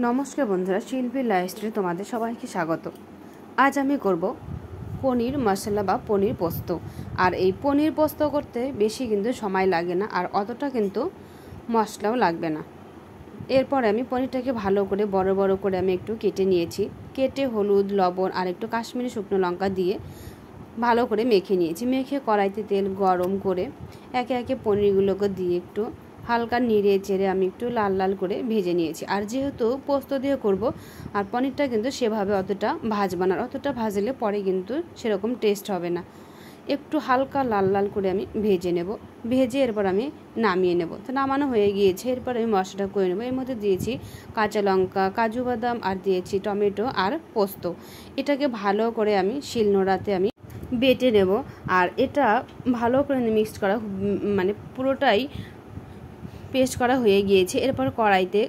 নমস্কার বন্ধুরা, শিল্পী লাইফস্টাইলে তোমাদের সবাইকে স্বাগত। আজ আমি করব পনির মশলা বা পনির পোস্ত। আর এই পনির পোস্ত করতে বেশি কিন্তু সময় লাগে না, আর অতটা কিন্তু মশলাও লাগবে না। এরপর আমি পনিরটাকে ভালো করে বড় বড় করে আমি একটু কেটে নিয়েছি। কেটে হলুদ, লবণ আর একটু কাশ্মীরি শুকনো লঙ্কা দিয়ে ভালো করে মেখে নিয়েছি। মেখে কড়াইতে তেল গরম করে একে একে পনিরগুলোকে দিয়ে একটু হালকা নেড়ে চেড়ে আমি একটু লাল লাল করে ভেজে নিয়েছি। আর যেহেতু পোস্ত দিয়ে করব, আর পনিরটা কিন্তু সেভাবে অতটা ভাজবো না, অতটা ভাজলে পরে কিন্তু সেরকম টেস্ট হবে না। একটু হালকা লাল লাল করে আমি ভেজে নেব। ভেজে এরপর আমি নামিয়ে নেব। তো নামানো হয়ে গিয়েছে। এরপর আমি মশলাটা করে নেব। এর মধ্যে দিয়েছি কাঁচা লঙ্কা, কাজু বাদাম আর দিয়েছি টমেটো আর পোস্ত। এটাকে ভালো করে আমি শিলনোড়াতে আমি বেটে নেব। আর এটা ভালো করে মিক্স করা পুরোটাই পেস্ট করা হয়ে গিয়েছে। এরপর কড়াইতে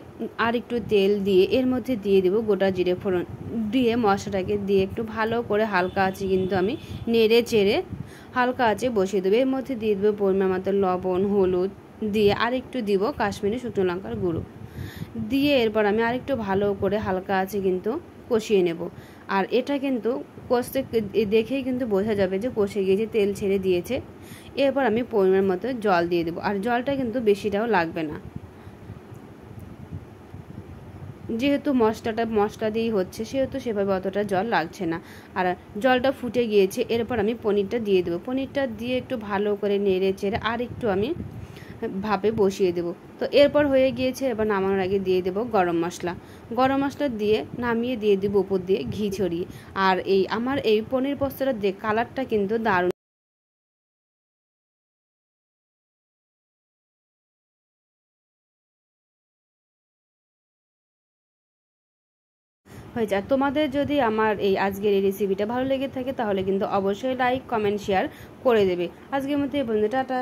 আর একটু তেল দিয়ে এর মধ্যে দিয়ে দেব গোটা জিরে ফোড়ন দিয়ে মশলাটাকে দিয়ে একটু ভালো করে হালকা আছে কিন্তু আমি নেড়ে চেড়ে হালকা আছে বসিয়ে দেবো। এর মধ্যে দিয়ে দেবো পরিমাণ মতো লবণ, হলুদ দিয়ে আর একটু দিব কাশ্মীরি শুকনো লঙ্কার গুঁড়ো দিয়ে এরপর আমি আরেকটু ভালো করে হালকা আছে কিন্তু কষিয়ে নেব। আর এটা কিন্তু কষতে দেখেই কিন্তু বোঝা যাবে যে কষে গিয়েছে, তেল ছেড়ে দিয়েছে। এরপর আমি পরিমাণ মতো জল দিয়ে দেবো। আর জলটা কিন্তু বেশিটাও লাগবে না, যেহেতু মশলা দিয়েই হচ্ছে সেহেতু সেভাবে অতটা জল লাগছে না। আর জলটা ফুটে গিয়েছে। এরপর আমি পনিরটা দিয়ে দেবো। পনিরটা দিয়ে একটু ভালো করে নেড়ে চেড়ে আর একটু আমি ভাপে বসিয়ে দেব। তো এরপর হয়ে গিয়েছে। এবার নামানোর আগে দিয়ে দেব গরম মশলা দিয়ে নামিয়ে দিয়ে দেবো উপর দিয়ে ঘি ছড়িয়ে। আর আমার এই পনির পোস্তটা কালারটা কিন্তু দারুণ হয়ে যায়। তোমাদের যদি আমার আজকের এই রেসিপিটা ভালো লেগে থাকে তাহলে কিন্তু অবশ্যই লাইক, কমেন্ট, শেয়ার করে দেবে। আজকের মতো এই পর্যন্ত, টাটা।